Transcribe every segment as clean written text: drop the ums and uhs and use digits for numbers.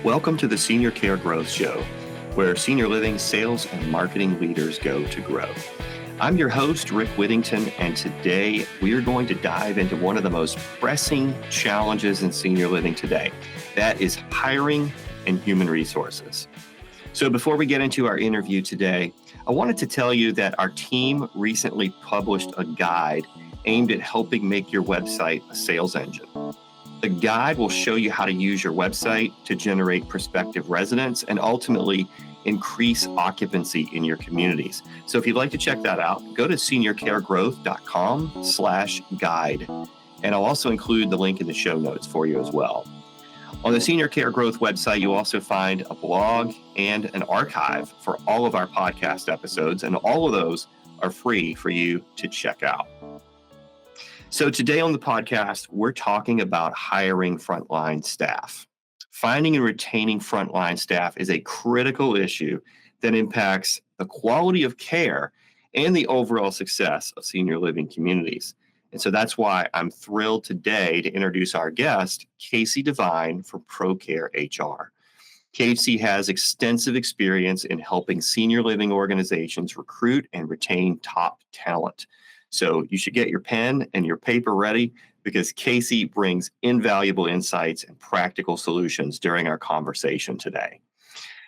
Welcome to the Senior Care Growth Show, where senior living sales and marketing leaders go to grow. I'm your host, Rick Whittington, and today we are going to dive into one of the most pressing challenges in senior living today. That is hiring and human resources. So before we get into our interview today, I wanted to tell you that our team recently published a guide aimed at helping make your website a sales engine. The guide will show you how to use your website to generate prospective residents and ultimately increase occupancy in your communities. So if you'd like to check that out, go to seniorcaregrowth.com/guide. And I'll also include the link in the show notes for you as well. On the Senior Care Growth website, you'll also find a blog and an archive for all of our podcast episodes, and all of those are free for you to check out. So today on the podcast, we're talking about hiring frontline staff. Finding and retaining frontline staff is a critical issue that impacts the quality of care and the overall success of senior living communities. And so that's why I'm thrilled today to introduce our guest, Kasey Devine from Procare HR. Kasey has extensive experience in helping senior living organizations recruit and retain top talent. So you should get your pen and your paper ready because Kasey brings invaluable insights and practical solutions during our conversation today.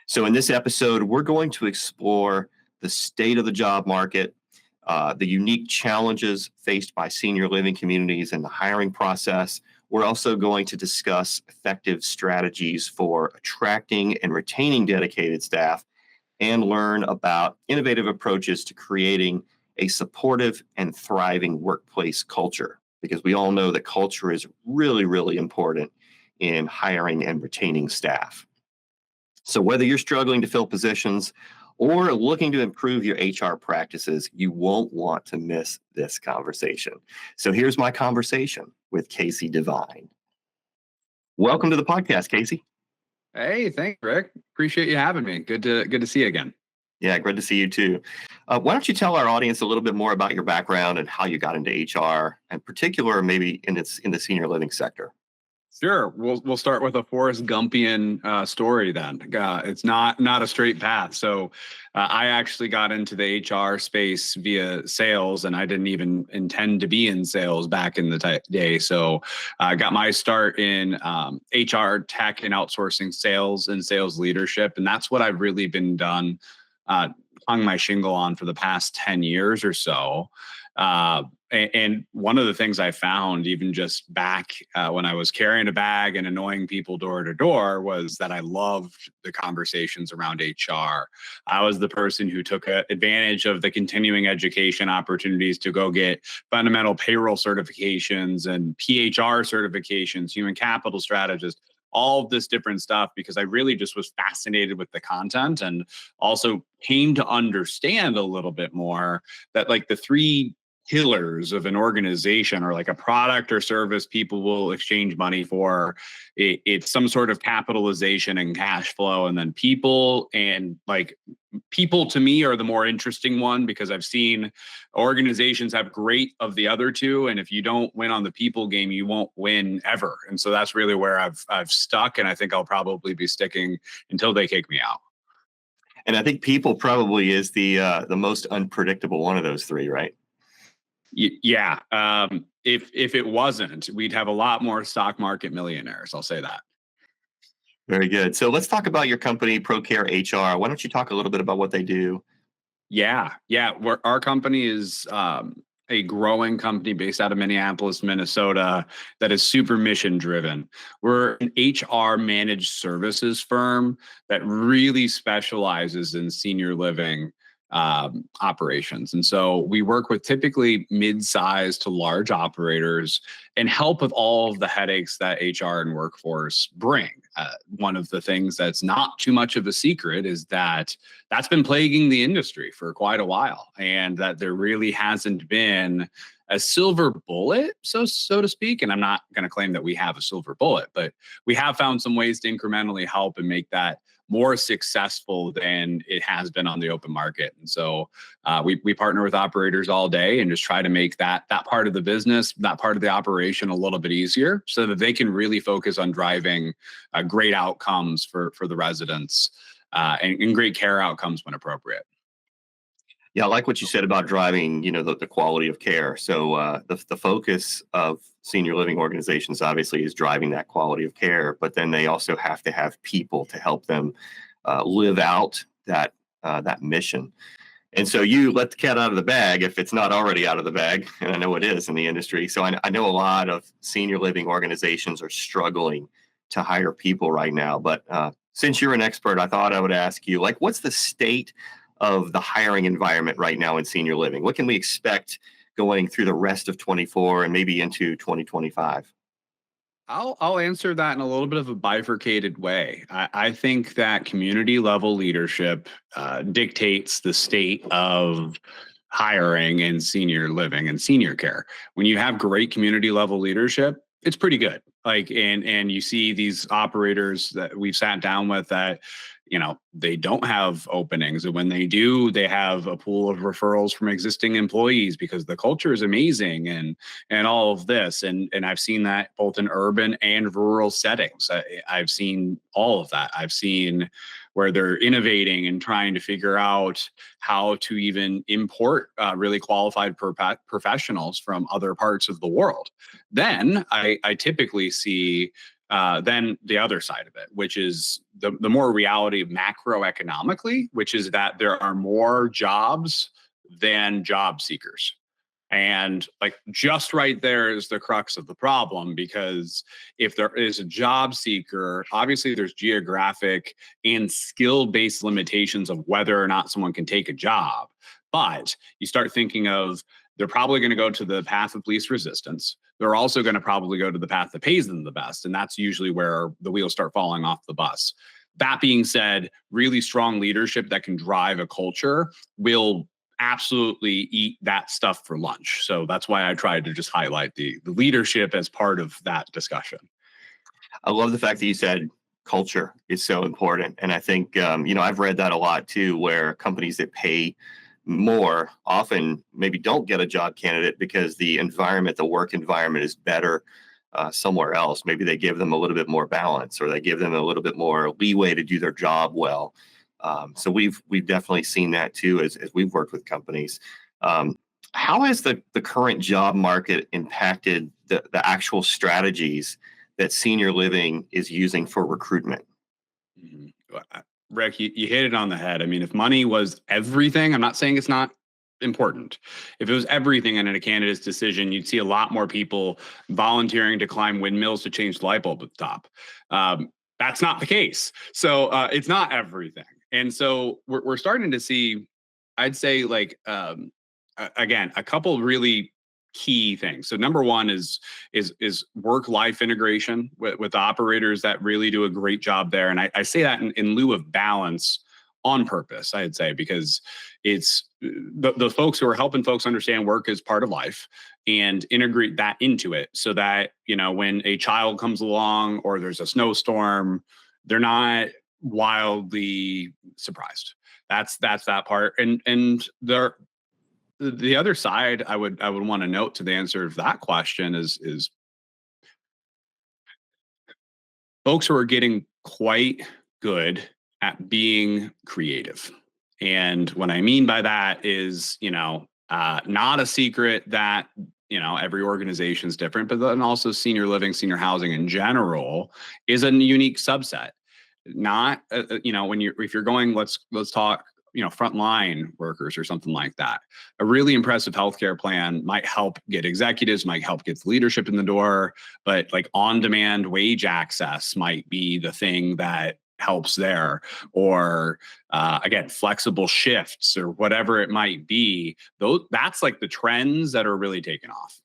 So in this episode, we're going to explore the state of the job market, the unique challenges faced by senior living communities in the hiring process. We're also going to discuss effective strategies for attracting and retaining dedicated staff and learn about innovative approaches to creating a supportive and thriving workplace culture, because we all know that culture is really, really important in hiring and retaining staff. So whether you're struggling to fill positions or looking to improve your HR practices, you won't want to miss this conversation. So here's my conversation with Kasey Devine. Welcome to the podcast, Kasey. Hey, thanks, Rick. Appreciate you having me. Good to see you again. Yeah, great to see you too. Why don't you tell our audience a little bit more about your background and how you got into HR, in particular, maybe in the senior living sector? Sure. We'll start with a Forrest Gumpian story then. It's not a straight path. So I actually got into the HR space via sales, and I didn't even intend to be in sales back in the day. So I got my start in HR tech and outsourcing sales and sales leadership, and that's what I've really been hung my shingle on for the past 10 years or so. And one of the things I found, even just back when I was carrying a bag and annoying people door to door, was that I loved the conversations around HR. I was the person who took advantage of the continuing education opportunities to go get fundamental payroll certifications and PHR certifications, human capital strategist, all of this different stuff, because I really just was fascinated with the content and also came to understand a little bit more that like the three pillars of an organization are like a product or service people will exchange money for. It's some sort of capitalization and cash flow. And then people to me are the more interesting one, because I've seen organizations have great of the other two. And if you don't win on the people game, you won't win ever. And so that's really where I've stuck. And I think I'll probably be sticking until they kick me out. And I think people probably is the most unpredictable one of those three, right? Yeah. If it wasn't, we'd have a lot more stock market millionaires. I'll say that. Very good. So let's talk about your company, Procare HR. Why don't you talk a little bit about what they do? Yeah. Our company is a growing company based out of Minneapolis, Minnesota, that is super mission driven. We're an HR managed services firm that really specializes in senior living operations. And so we work with typically mid-sized to large operators and help with all of the headaches that HR and workforce bring. One of the things that's not too much of a secret is that that's been plaguing the industry for quite a while, and that there really hasn't been a silver bullet, so to speak. And I'm not going to claim that we have a silver bullet, but we have found some ways to incrementally help and make that more successful than it has been on the open market. And so we partner with operators all day and just try to make that part of the business, that part of the operation a little bit easier so that they can really focus on driving great outcomes for the residents and great care outcomes when appropriate. Yeah, I like what you said about driving, the quality of care. So the focus of senior living organizations obviously is driving that quality of care, but then they also have to have people to help them live out that mission. And so you let the cat out of the bag if it's not already out of the bag, and I know it is in the industry. So I know a lot of senior living organizations are struggling to hire people right now. But since you're an expert, I thought I would ask you, like, what's the state of the hiring environment right now in senior living? What can we expect going through the rest of 24 and maybe into 2025? I'll answer that in a little bit of a bifurcated way. I think that community level leadership dictates the state of hiring in senior living and senior care. When you have great community level leadership, it's pretty good. Like, and you see these operators that we've sat down with that, they don't have openings. And when they do, they have a pool of referrals from existing employees because the culture is amazing and all of this. And I've seen that both in urban and rural settings. I've seen all of that. I've seen where they're innovating and trying to figure out how to even import really qualified professionals from other parts of the world. Then I typically see then the other side of it, which is the more reality macroeconomically, which is that there are more jobs than job seekers. And like just right there is the crux of the problem, because if there is a job seeker, obviously there's geographic and skill-based limitations of whether or not someone can take a job. But you start thinking of they're probably going to go to the path of least resistance. They're also going to probably go to the path that pays them the best. And that's usually where the wheels start falling off the bus. That being said, really strong leadership that can drive a culture will absolutely eat that stuff for lunch. So that's why I tried to just highlight the leadership as part of that discussion. I love the fact that you said culture is so important. And I think, I've read that a lot too, where companies that pay more often maybe don't get a job candidate because the work environment is better somewhere else. Maybe they give them a little bit more balance, or they give them a little bit more leeway to do their job well. So we've definitely seen that too as we've worked with companies. How has the current job market impacted the actual strategies that senior living is using for recruitment? Mm-hmm. Rick, you hit it on the head. I mean, if money was everything, I'm not saying it's not important. If it was everything in a candidate's decision, you'd see a lot more people volunteering to climb windmills to change the light bulb at the top. That's not the case. So it's not everything. And so we're starting to see, I'd say, like, again, a couple really key things. So number one is work-life integration with operators that really do a great job there. And I say that in lieu of balance on purpose, I'd say, because it's the folks who are helping folks understand work is part of life and integrate that into it so that, when a child comes along or there's a snowstorm, they're not wildly surprised. That's that part. And the other side I would want to note to the answer of that question is folks who are getting quite good at being creative. And what I mean by that is, not a secret that, every organization is different, but then also senior living, senior housing in general is a unique subset. Not, if you're going, let's talk, frontline workers or something like that. A really impressive healthcare plan might help get executives, might help get the leadership in the door, but like on-demand wage access might be the thing that helps there. Or again, flexible shifts or whatever it might be. That's like the trends that are really taking off.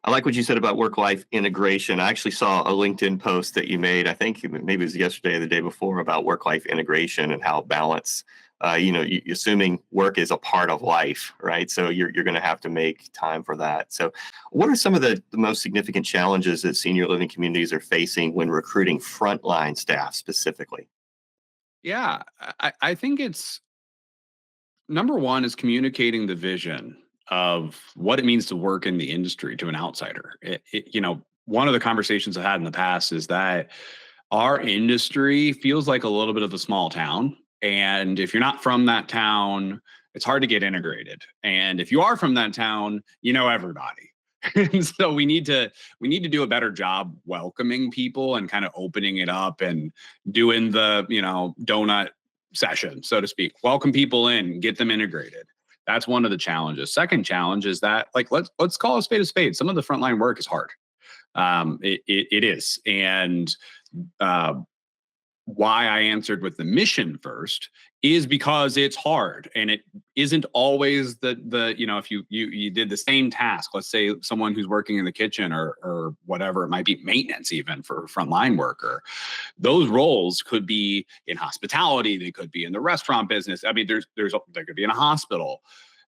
I like what you said about work-life integration. I actually saw a LinkedIn post that you made, I think maybe it was yesterday or the day before, about work-life integration and how balance assuming work is a part of life, right? So you're going to have to make time for that. So what are some of the most significant challenges that senior living communities are facing when recruiting frontline staff specifically? Yeah, I think it's number one is communicating the vision of what it means to work in the industry to an outsider. One of the conversations I had in the past is that our industry feels like a little bit of a small town. And if you're not from that town, it's hard to get integrated. And if you are from that town, you know everybody. And so we need to do a better job welcoming people and kind of opening it up and doing the, donut session, so to speak. Welcome people in, get them integrated. That's one of the challenges. Second challenge is that, like, let's call a spade a spade. Some of the frontline work is hard. It is. And uh, why I answered with the mission first is because it's hard, and it isn't always if you did the same task, let's say someone who's working in the kitchen or whatever, it might be maintenance even for a frontline worker. Those roles could be in hospitality, they could be in the restaurant business. I mean, there could be in a hospital,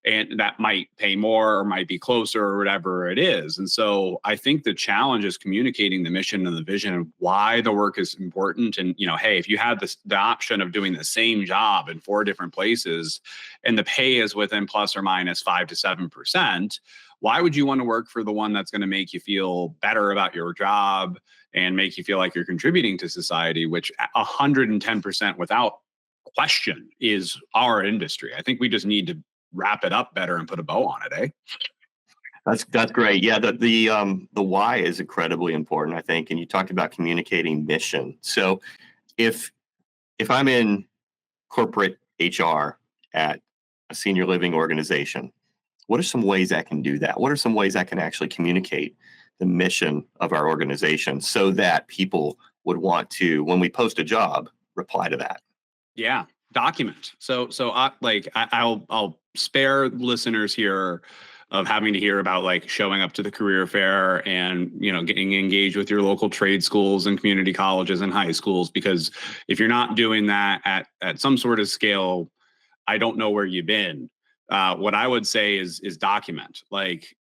and that might pay more or might be closer or whatever it is. And so I think the challenge is communicating the mission and the vision of why the work is important. And, hey, if you have the option of doing the same job in 4 different places and the pay is within plus or minus 5 to 7%, why would you want to work for the one that's going to make you feel better about your job and make you feel like you're contributing to society, which 110% without question is our industry. I think we just need to wrap it up better and put a bow on it, eh? That's great. Yeah, the why is incredibly important, I think. And you talked about communicating mission. So if I'm in corporate HR at a senior living organization, what are some ways I can do that? What are some ways I can actually communicate the mission of our organization so that people would want to, when we post a job, reply to that? Yeah, document. I'll spare listeners here of having to hear about like showing up to the career fair and getting engaged with your local trade schools and community colleges and high schools, because if you're not doing that at some sort of scale, I don't know where you've been. What I would say is document. Like,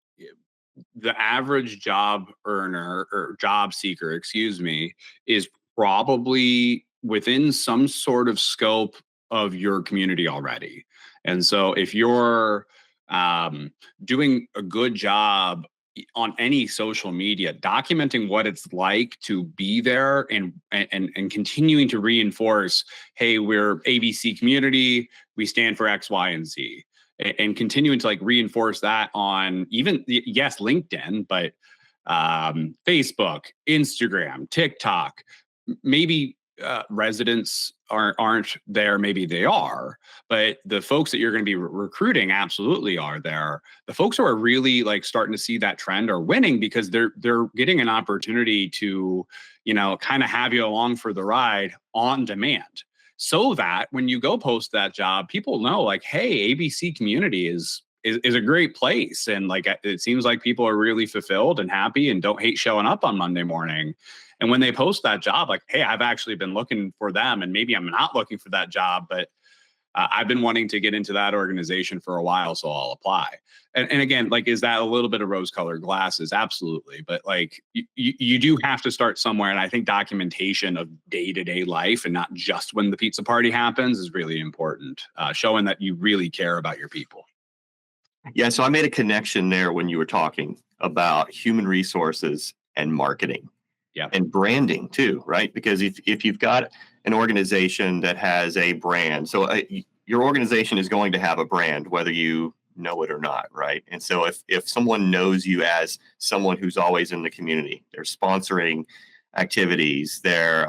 the average job earner or job seeker, excuse me, is probably within some sort of scope of your community already. And so if you're doing a good job on any social media, documenting what it's like to be there and continuing to reinforce, hey, we're ABC community, we stand for X, Y, and Z. And continuing to like reinforce that on even, yes, LinkedIn, but Facebook, Instagram, TikTok. Maybe residents aren't there, maybe they are, but the folks that you're going to be recruiting absolutely are there. The folks who are really like starting to see that trend are winning because they're getting an opportunity to kind of have you along for the ride on demand, so that when you go post that job, people know like, hey, ABC community is a great place. And like, it seems like people are really fulfilled and happy and don't hate showing up on Monday morning. And when they post that job, like, hey, I've actually been looking for them, and maybe I'm not looking for that job, but I've been wanting to get into that organization for a while, so I'll apply. And again, like, is that a little bit of rose-colored glasses? Absolutely. But like, you do have to start somewhere. And I think documentation of day-to-day life and not just when the pizza party happens is really important, showing that you really care about your people. Yeah, so I made a connection there when you were talking about human resources and marketing. Yeah. And branding too, right? Because if you've got an organization that has a brand, so your organization is going to have a brand, whether you know it or not, right? And so if someone knows you as someone who's always in the community, they're sponsoring activities, they're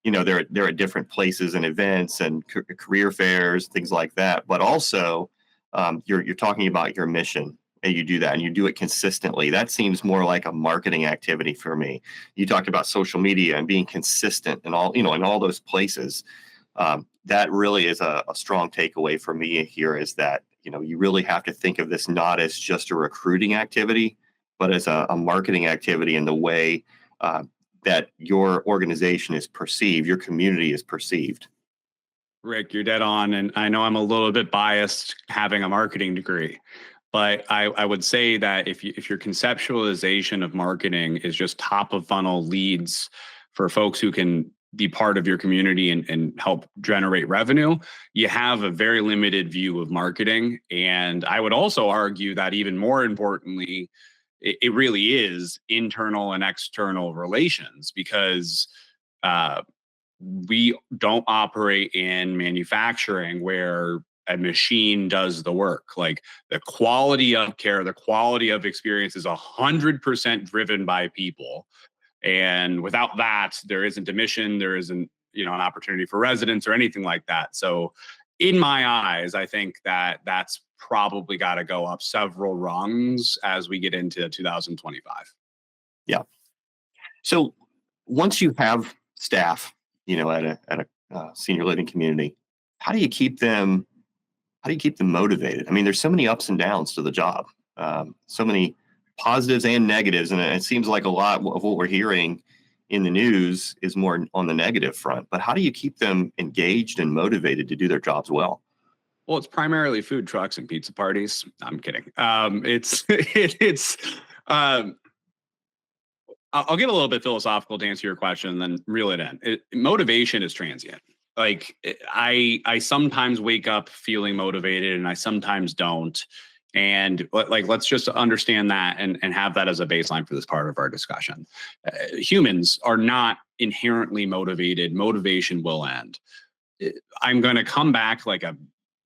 they're at different places and events and career fairs, things like that. But also, you're talking about your mission. And you do that and you do it consistently. That seems more like a marketing activity for me. You talked about social media and being consistent and all, in all those places. That really is a strong takeaway for me here, is that, you really have to think of this not as just a recruiting activity, but as a marketing activity in the way that your organization is perceived, your community is perceived. Rick, you're dead on. And I know I'm a little bit biased having a marketing degree, but I would say that if your conceptualization of marketing is just top of funnel leads for folks who can be part of your community and help generate revenue, you have a very limited view of marketing. And I would also argue that even more importantly, it really is internal and external relations, because uh, we don't operate in manufacturing where a machine does the work. Like, the quality of care, the quality of experience is 100% driven by people. And without that, there isn't a mission, there isn't, an opportunity for residents or anything like that. So in my eyes, I think that that's probably got to go up several rungs as we get into 2025. Yeah. So once you have staff, at a senior living community, how do you keep them? How do you keep them motivated? I mean, there's so many ups and downs to the job, so many positives and negatives, and it seems like a lot of what we're hearing in the news is more on the negative front. But how do you keep them engaged and motivated to do their jobs well? Well, it's primarily food trucks and pizza parties. I'm kidding. It's um, I'll get a little bit philosophical to answer your question and then reel it in. Motivation is transient. Like, I sometimes wake up feeling motivated and I sometimes don't. And let's just understand that and have that as a baseline for this part of our discussion. Humans are not inherently motivated. Motivation will end. I'm going to come back like a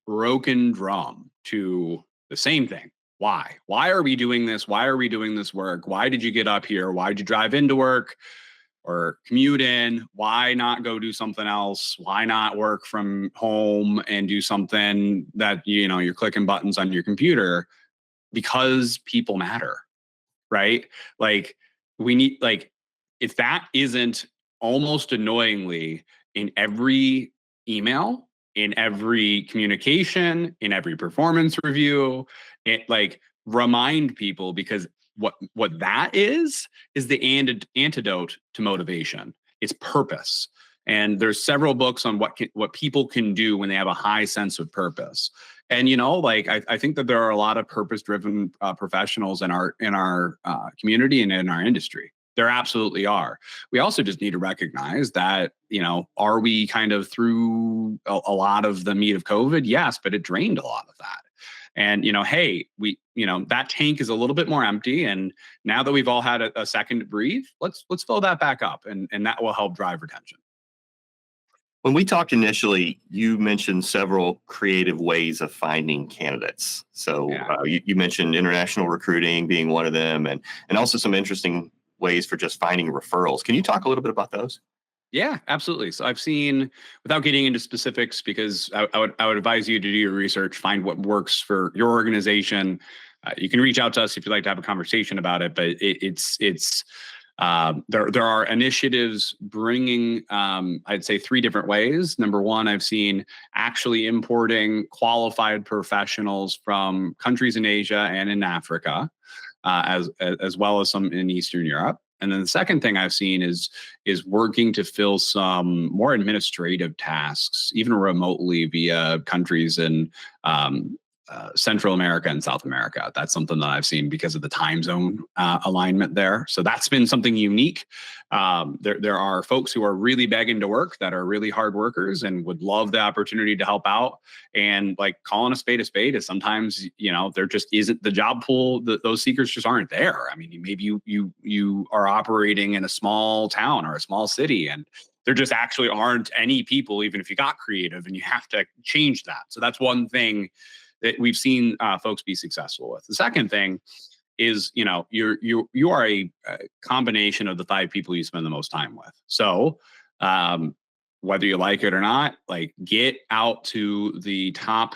broken drum to the same thing. Why? Why are we doing this? Why are we doing this work? Why did you get up here? Why did you drive into work or commute in? Why not go do something else? Why not work from home and do something that, you're clicking buttons on your computer? Because people matter, right? Like, we need, if that isn't almost annoyingly in every email, in every communication, in every performance review, remind people, because what that is the antidote to motivation. It's purpose. And there's several books on what people can do when they have a high sense of purpose. And I think that there are a lot of purpose-driven professionals in our community and in our industry. There absolutely are. We also just need to recognize that, are we kind of through a lot of the meat of COVID? Yes, but it drained a lot of that. And, hey, that tank is a little bit more empty. And now that we've all had a second to breathe, let's fill that back up. And that will help drive retention. When we talked initially, you mentioned several creative ways of finding candidates. So you mentioned international recruiting being one of them, and also some interesting ways for just finding referrals. Can you talk a little bit about those? Yeah, absolutely. So I've seen, without getting into specifics, because I would advise you to do your research, find what works for your organization. You can reach out to us if you'd like to have a conversation about it, but there are initiatives bringing, I'd say, three different ways. Number one, I've seen actually importing qualified professionals from countries in Asia and in Africa, as well as some in Eastern Europe. And then the second thing I've seen is working to fill some more administrative tasks, even remotely, via countries in Central America and South America. That's something that I've seen because of the time zone alignment there. So that's been something unique. There are folks who are really begging to work, that are really hard workers and would love the opportunity to help out. And calling a spade is sometimes, there just isn't the job pool. Those seekers just aren't there. I mean, maybe you are operating in a small town or a small city, and there just actually aren't any people, even if you got creative, and you have to change that. So that's one thing that we've seen folks be successful with. The second thing is, you are a combination of the 5 people you spend the most time with. So whether you like it or not, get out to the top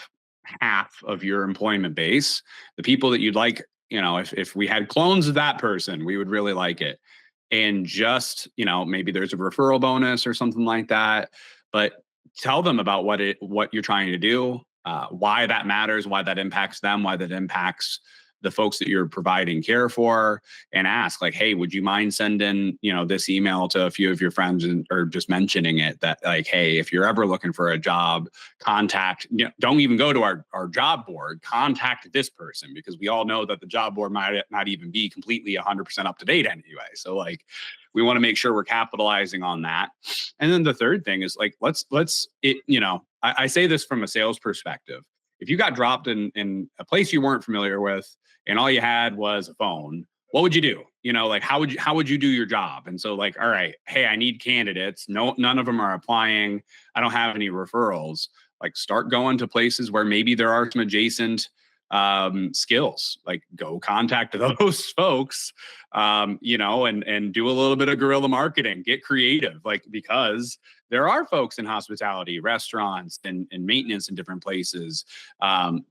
half of your employment base, the people that you'd like, if we had clones of that person, we would really like it. And just, maybe there's a referral bonus or something like that, but tell them about what you're trying to do. Why that matters, why that impacts them, why that impacts the folks that you're providing care for and ask like, hey, would you mind sending, this email to a few of your friends or just mentioning it that like, hey, if you're ever looking for a job, don't even go to our job board, contact this person, because we all know that the job board might not even be completely 100% up to date anyway. So like, we want to make sure we're capitalizing on that. And then the third thing is like, I say this from a sales perspective. If you got dropped in a place you weren't familiar with and all you had was a phone, what would you do? Like how would you do your job? And so like, all right, hey, I need candidates. No, none of them are applying. I don't have any referrals. Like start going to places where maybe there are some adjacent skills, like go contact those folks, and do a little bit of guerrilla marketing, get creative, like, because there are folks in hospitality, restaurants, and maintenance in different places. And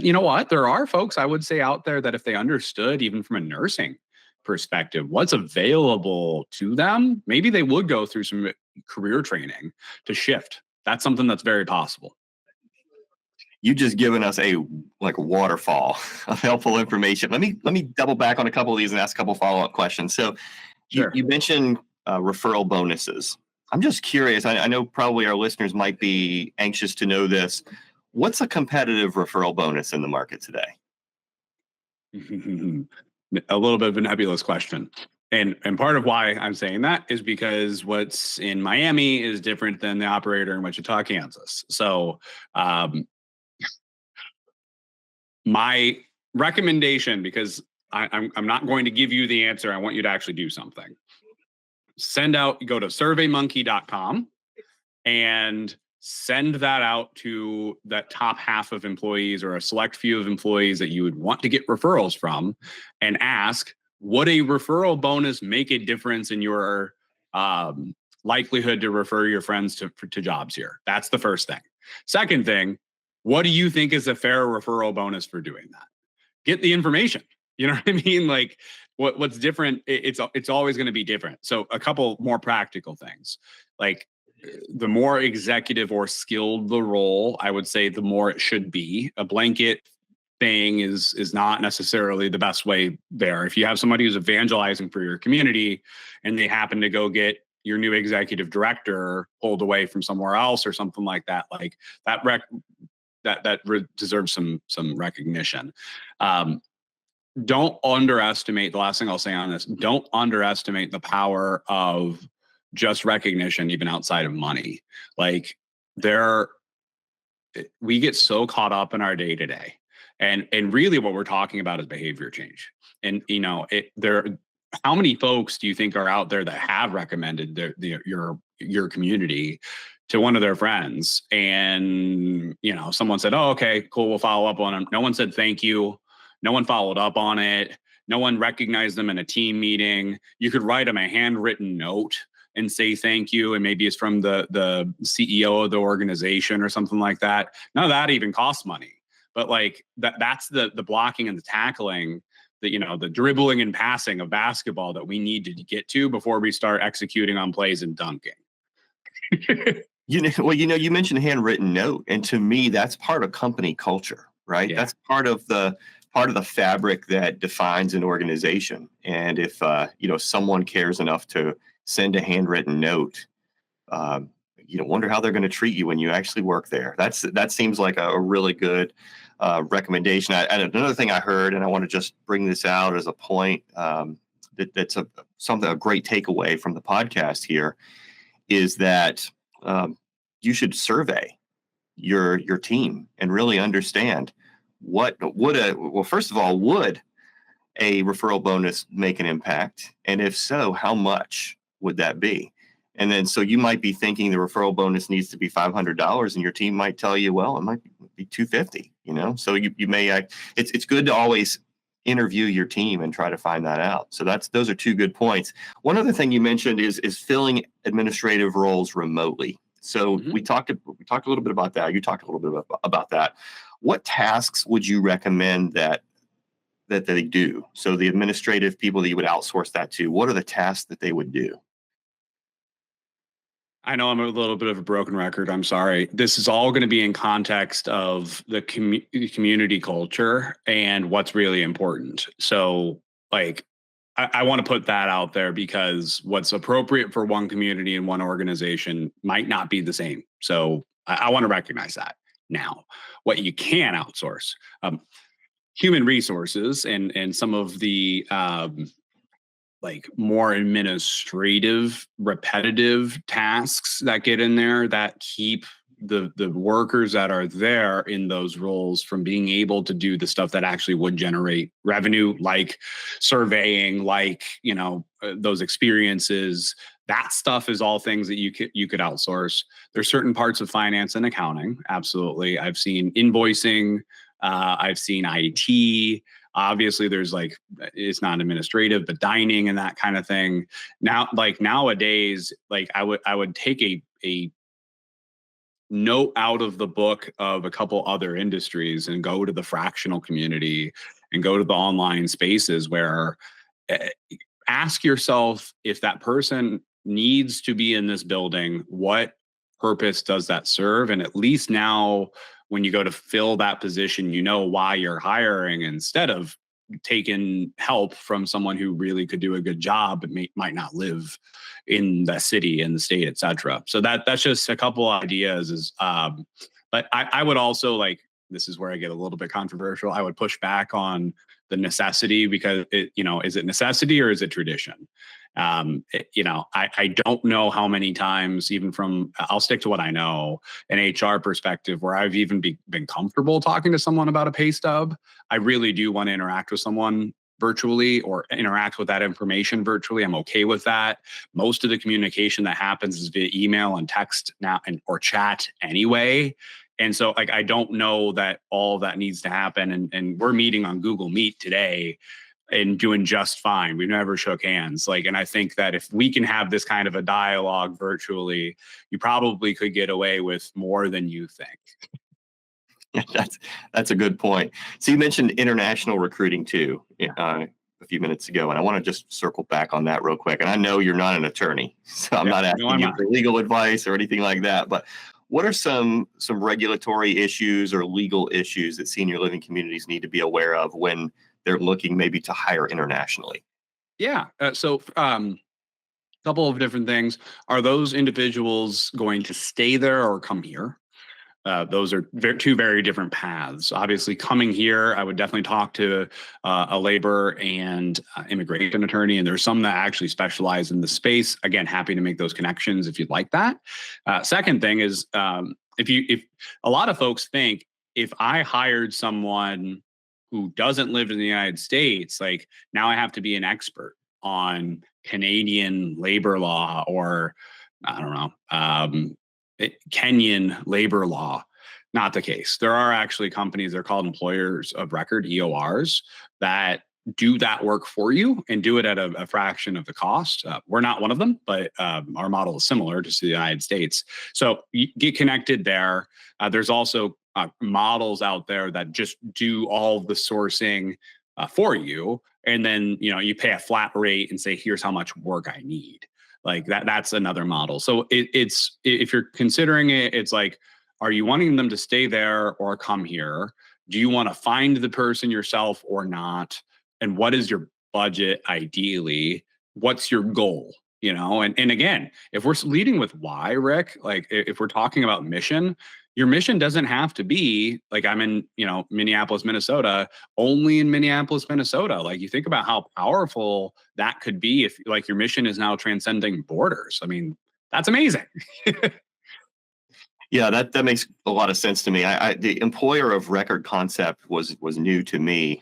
you know what? There are folks I would say out there that if they understood, even from a nursing perspective, what's available to them, maybe they would go through some career training to shift. That's something that's very possible. You just given us a waterfall of helpful information. Let me double back on a couple of these and ask a couple follow-up questions. So Sure. you mentioned referral bonuses. I'm just curious. I know probably our listeners might be anxious to know this. What's a competitive referral bonus in the market today? A little bit of a nebulous question. And part of why I'm saying that is because what's in Miami is different than the operator in Wichita, Kansas. So my recommendation, because I'm not going to give you the answer, I want you to actually do something. Go to surveymonkey.com and send that out to that top half of employees or a select few of employees that you would want to get referrals from, and ask, would a referral bonus make a difference in your likelihood to refer your friends to jobs here? That's the first thing. Second thing, what do you think is a fair referral bonus for doing that? Get the information. You know what I mean? Like what's different, it's always going to be different. So a couple more practical things, like the more executive or skilled the role, I would say the more it should be. A blanket thing is not necessarily the best way there. If you have somebody who's evangelizing for your community and they happen to go get your new executive director pulled away from somewhere else or something like that, like that deserves some recognition. Don't underestimate, the last thing I'll say on this, don't underestimate the power of just recognition, even outside of money. Like we get so caught up in our day to day, and really what we're talking about is behavior change. And how many folks do you think are out there that have recommended your community to one of their friends, and someone said, "Oh, okay, cool, we'll follow up on them." No one said thank you. No one followed up on it. No one recognized them in a team meeting. You could write them a handwritten note and say thank you, and maybe it's from the CEO of the organization or something like that. None of that even costs money. But like that's the blocking and the tackling, the dribbling and passing of basketball that we need to get to before we start executing on plays and dunking. You mentioned handwritten note, and to me, that's part of company culture, right? Yeah. That's part of the fabric that defines an organization. And if someone cares enough to send a handwritten note, wonder how they're going to treat you when you actually work there. That seems like a really good recommendation. And another thing I heard, and I want to just bring this out as a point, that's a great takeaway from the podcast here, is that you should survey your team and really understand would a referral bonus make an impact? And if so, how much would that be? And then, so you might be thinking the referral bonus needs to be $500, and your team might tell you, well, it might be $250, So you may, it's good to always interview your team and try to find that out. So those are two good points. One other thing you mentioned is filling administrative roles remotely. So we talked a little bit about that. You talked a little bit about that. What tasks would you recommend that they do? So the administrative people that you would outsource that to, what are the tasks that they would do? I know I'm a little bit of a broken record. I'm sorry. This is all going to be in context of the community culture and what's really important. So, like, I want to put that out there because what's appropriate for one community and one organization might not be the same. So, I want to recognize that now. What you can outsource, human resources, and some of the like more administrative, repetitive tasks that get in there that keep the workers that are there in those roles from being able to do the stuff that actually would generate revenue, like surveying, like, those experiences. That stuff is all things that you could outsource. There's certain parts of finance and accounting, absolutely. I've seen invoicing, I've seen IT. Obviously, there's like, it's not administrative, but dining and that kind of thing. Now, like nowadays, like I would take a note out of the book of a couple other industries and go to the fractional community and go to the online spaces where, ask yourself, if that person needs to be in this building, what purpose does that serve? And at least now, when you go to fill that position, you know why you're hiring, instead of taking help from someone who really could do a good job but might not live in the city, in the state, et cetera. So that's just a couple ideas. But I would also, like, this is where I get a little bit controversial. I would push back on the necessity, because is it necessity or is it tradition? I don't know how many times, even from, I'll stick to what I know, an HR perspective, where I've even been comfortable talking to someone about a pay stub. I really do want to interact with someone virtually or interact with that information virtually. I'm okay with that. Most of the communication that happens is via email and text now, or chat anyway. And so, like, I don't know that all of that needs to happen. And we're meeting on Google Meet today and doing just fine. We've never shook hands. Like, and I think that if we can have this kind of a dialogue virtually, you probably could get away with more than you think. Yeah, that's a good point. So you mentioned international recruiting too, a few minutes ago, and I want to just circle back on that real quick. And I know you're not an attorney, so I'm not asking you for legal advice or anything like that. But what are some regulatory issues or legal issues that senior living communities need to be aware of when they're looking maybe to hire internationally? Yeah. So couple of different things. Are those individuals going to stay there or come here? Those are two very different paths. Obviously, coming here, I would definitely talk to a labor and immigration attorney, and there's some that actually specialize in the space. Again, happy to make those connections if you'd like that. Second thing is, if a lot of folks think, if I hired someone who doesn't live in the United States, like, now I have to be an expert on Canadian labor law, or I don't know, Kenyan labor law. Not the case. There are actually companies, they're called employers of record, EORs, that do that work for you and do it at a fraction of the cost. We're not one of them, but our model is similar to the United States. So you get connected there. There's also models out there that just do all the sourcing for you. And then, you pay a flat rate and say, here's how much work I need. Like that's another model. So it's, if you're considering it, it's like, are you wanting them to stay there or come here? Do you want to find the person yourself or not? And what is your budget ideally? What's your goal? And again, if we're leading with why, Rick, like if we're talking about mission, your mission doesn't have to be like, I'm in, Minneapolis, Minnesota, only in Minneapolis, Minnesota. Like, you think about how powerful that could be if, like, your mission is now transcending borders. I mean, that's amazing. Yeah, that makes a lot of sense to me. The employer of record concept was new to me.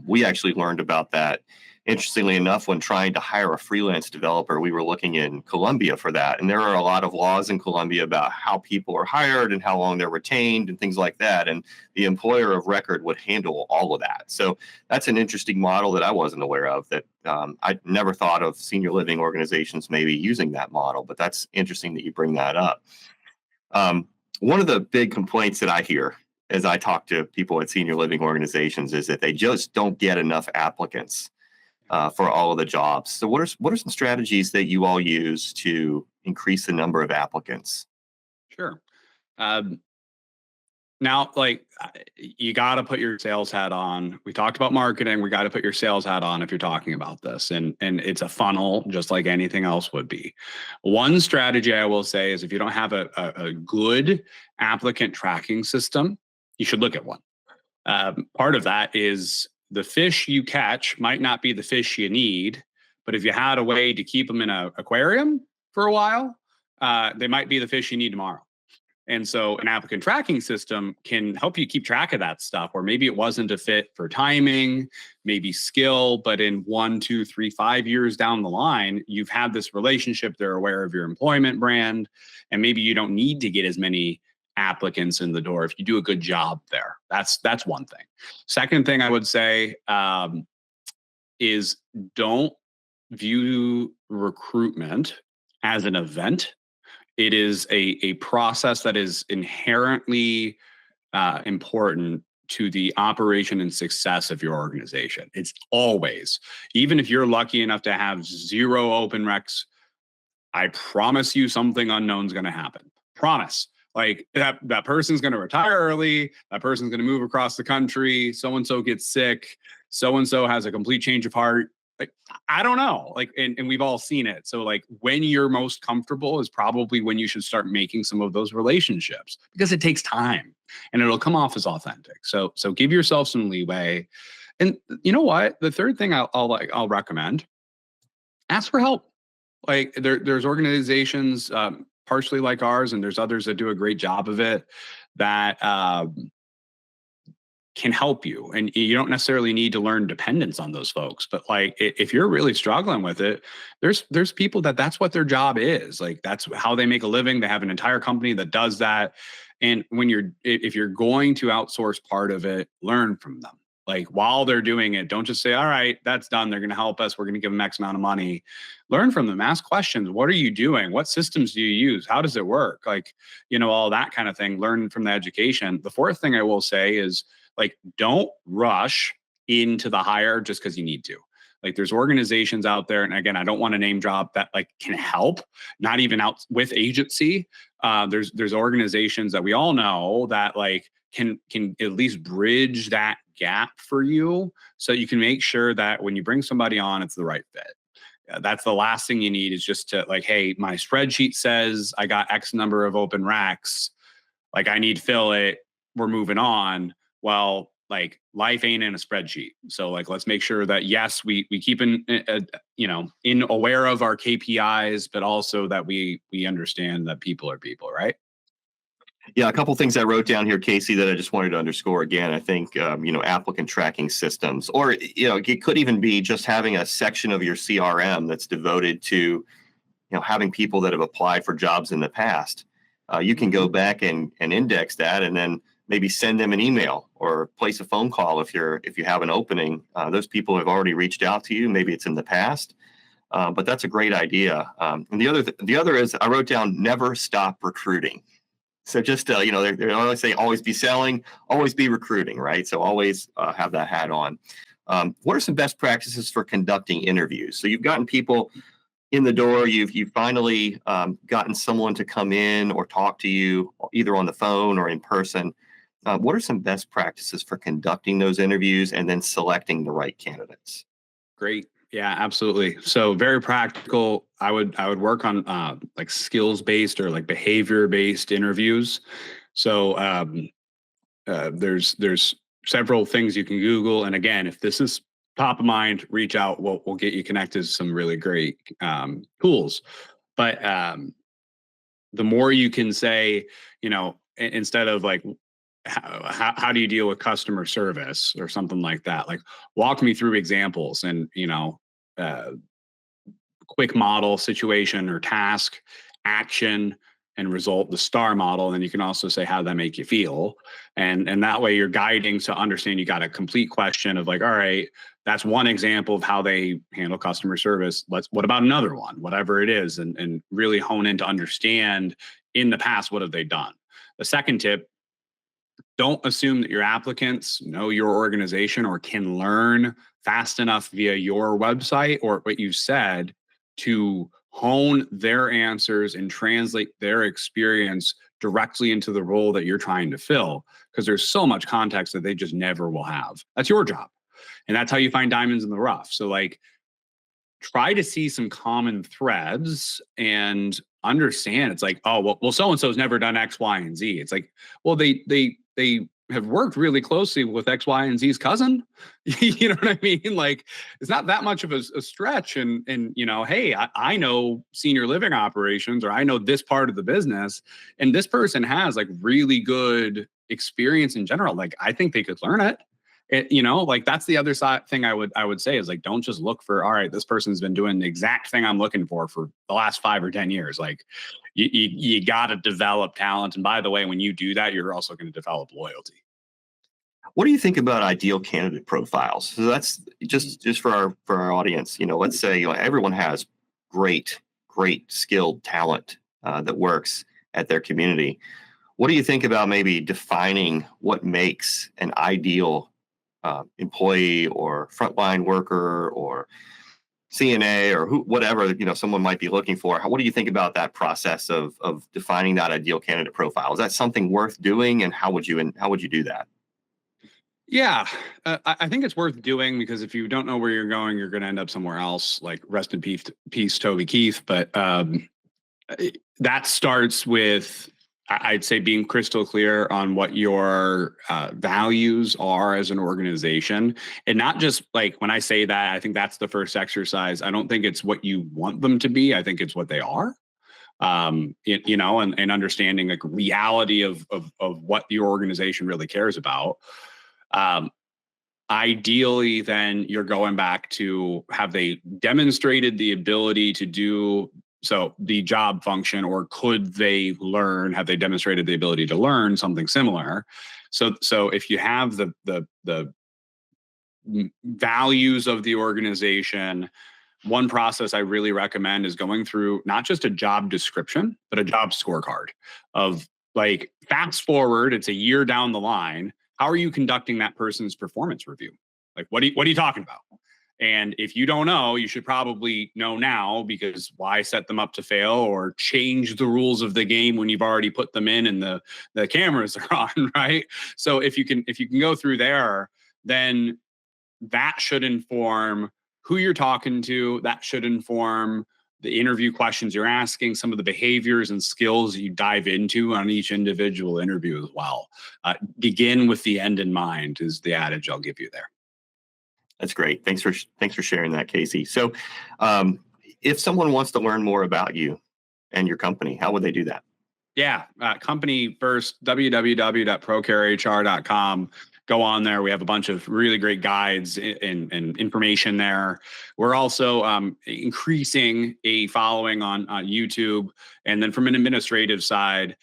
We actually learned about that, interestingly enough, when trying to hire a freelance developer. We were looking in Colombia for that, and there are a lot of laws in Colombia about how people are hired and how long they're retained and things like that. And the employer of record would handle all of that. So that's an interesting model that I wasn't aware of. That I never thought of senior living organizations maybe using that model, but that's interesting that you bring that up. One of the big complaints that I hear as I talk to people at senior living organizations is that they just don't get enough applicants. for all of the jobs. So what are some strategies that you all use to increase the number of applicants? Sure. Um, Now, like, you got to put your sales hat on. We talked about marketing. We got to put your sales hat on if you're talking about this. And it's a funnel, just like anything else would be. One strategy I will say is if you don't have a good applicant tracking system, you should look at one. Part of that is the fish you catch might not be the fish you need, but if you had a way to keep them in an aquarium for a while, they might be the fish you need tomorrow. And so an applicant tracking system can help you keep track of that stuff, or maybe it wasn't a fit for timing, maybe skill, but in 1, 2, 3, 5 years down the line, you've had this relationship, they're aware of your employment brand, and maybe you don't need to get as many applicants in the door if you do a good job there. That's one thing. Second thing I would say is don't view recruitment as an event. It is a process that is inherently important to the operation and success of your organization. It's always, even if you're lucky enough to have 0 open recs, I promise you something unknown is going to happen. Promise. Like that person's going to retire early. That person's going to move across the country. So-and-so gets sick. So-and-so has a complete change of heart. Like, I don't know. Like, and we've all seen it. So like when you're most comfortable is probably when you should start making some of those relationships, because it takes time and it'll come off as authentic. So give yourself some leeway. And you know what? The third thing I'll recommend, ask for help. Like there's organizations, partially like ours, and there's others that do a great job of it, that can help you. And you don't necessarily need to learn dependence on those folks. But like, if you're really struggling with it, there's people that's what their job is. Like, that's how they make a living. They have an entire company that does that. And if you're going to outsource part of it, learn from them. Like, while they're doing it, don't just say, all right, that's done. They're going to help us. We're going to give them X amount of money. Learn from them. Ask questions. What are you doing? What systems do you use? How does it work? Like, all that kind of thing. Learn from the education. The fourth thing I will say is, like, don't rush into the hire just because you need to. Like, there's organizations out there, and again, I don't want to name drop, that like can help, not even out with agency. There's organizations that we all know that like can at least bridge that gap for you, so you can make sure that when you bring somebody on, it's the right fit. That's the last thing you need, is just to like, hey, my spreadsheet says I got X number of open racks. Like, I need to fill it. We're moving on. Well, like, life ain't in a spreadsheet. So like, let's make sure that yes, we keep in aware of our KPIs, but also that we understand that people are people, right? Yeah, a couple of things I wrote down here, Kasey, that I just wanted to underscore again. I think, applicant tracking systems, or, it could even be just having a section of your CRM that's devoted to, having people that have applied for jobs in the past. You can go back and index that, and then maybe send them an email or place a phone call if you have an opening. Those people have already reached out to you. Maybe it's in the past, but that's a great idea. And the other is, I wrote down, never stop recruiting. So just, they always say, always be selling, always be recruiting, right? So always have that hat on. What are some best practices for conducting interviews? So you've gotten people in the door, you've finally gotten someone to come in or talk to you, either on the phone or in person. What are some best practices for conducting those interviews and then selecting the right candidates? Great. Yeah, absolutely. So very practical. I would work on like skills-based or like behavior-based interviews. So there's several things you can Google. And again, if this is top of mind, reach out. We'll get you connected to some really great tools. But the more you can say, instead of like, how do you deal with customer service or something like that? Like, walk me through examples and, quick model, situation or task, action and result, the STAR model. And then you can also say, how did that make you feel? And that way you're guiding to understand. You got a complete question of like, all right, that's one example of how they handle customer service. What about another one, whatever it is, and really hone in to understand in the past, what have they done? The second tip, don't assume that your applicants know your organization or can learn fast enough via your website or what you said to hone their answers and translate their experience directly into the role that you're trying to fill, because there's so much context that they just never will have. That's your job. And that's how you find diamonds in the rough. So like, try to see some common threads and understand it's like, oh, well, so-and-so's never done X, Y, and Z. It's like, well, they have worked really closely with X, Y, and Z's cousin. You know what I mean? Like, it's not that much of a stretch. And hey, I know senior living operations, or I know this part of the business, and this person has like really good experience in general. Like, I think they could learn it. Like that's the other side thing I would say is like, don't just look for, all right, this person's been doing the exact thing I'm looking for the last 5 or 10 years. Like you got to develop talent. And by the way, when you do that, you're also going to develop loyalty. What do you think about ideal candidate profiles? So that's just for our audience. Let's say everyone has great skilled talent that works at their community. What do you think about maybe defining what makes an ideal employee or frontline worker or CNA or whatever someone might be looking for? What do you think about that process of defining that ideal candidate profile? Is that something worth doing, and how would you do that? Yeah, I think it's worth doing, because if you don't know where you're going, you're going to end up somewhere else. Like, rest in peace, Toby Keith. But that starts with, I'd say, being crystal clear on what your values are as an organization. And not just like, when I say that, I think that's the first exercise. I don't think it's what you want them to be. I think it's what they are. And understanding like reality of what your organization really cares about. Ideally, then you're going back to, have they demonstrated the ability to do so the job function, or have they demonstrated the ability to learn something similar? So if you have the values of the organization, one process I really recommend is going through not just a job description, but a job scorecard of, like, fast forward, it's a year down the line. How are you conducting that person's performance review? Like, what are you talking about? And if you don't know, you should probably know now, because why set them up to fail or change the rules of the game when you've already put them in and the cameras are on, right? So if you can go through there, then that should inform who you're talking to. That should inform the interview questions you're asking, some of the behaviors and skills you dive into on each individual interview as well. Begin with the end in mind is the adage I'll give you there. That's great. Thanks for sharing that, Kasey. So if someone wants to learn more about you and your company, how would they do that? Yeah. Company first, www.procarehr.com. Go on there. We have a bunch of really great guides and information there. We're also increasing a following on YouTube. And then from an administrative side,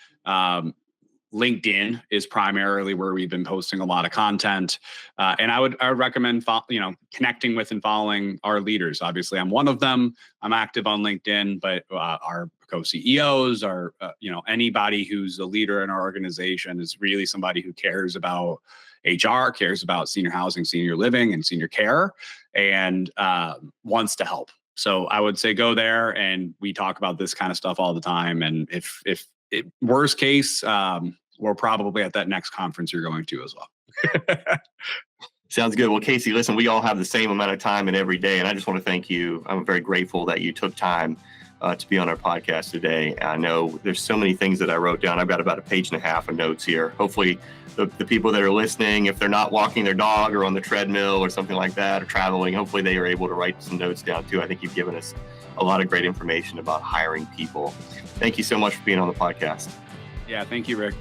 LinkedIn is primarily where we've been posting a lot of content. And I would recommend, connecting with and following our leaders. Obviously, I'm one of them. I'm active on LinkedIn, but our co-CEOs are, anybody who's a leader in our organization is really somebody who cares about HR, cares about senior housing, senior living, and senior care, and wants to help. So I would say go there, and we talk about this kind of stuff all the time. And if worst case, we're probably at that next conference you're going to as well. Sounds good. Well, Kasey, listen, we all have the same amount of time in every day, and I just want to thank you. I'm very grateful that you took time to be on our podcast today. I know there's so many things that I wrote down. I've got about 1.5 pages of notes here. Hopefully the people that are listening, if they're not walking their dog or on the treadmill or something like that, or traveling, hopefully they are able to write some notes down too. I think you've given us a lot of great information about hiring people. Thank you so much for being on the podcast. Yeah, thank you, Rick.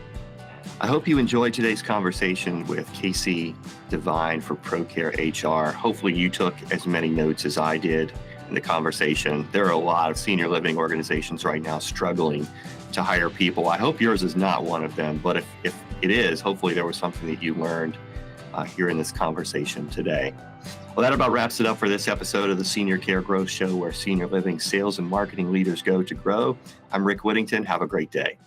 I hope you enjoyed today's conversation with Kasey Devine for Procare HR. Hopefully you took as many notes as I did in the conversation. There are a lot of senior living organizations right now struggling to hire people. I hope yours is not one of them, but if it is, hopefully there was something that you learned here in this conversation today. Well, that about wraps it up for this episode of the Senior Care Growth Show, where senior living sales and marketing leaders go to grow. I'm Rick Whittington. Have a great day.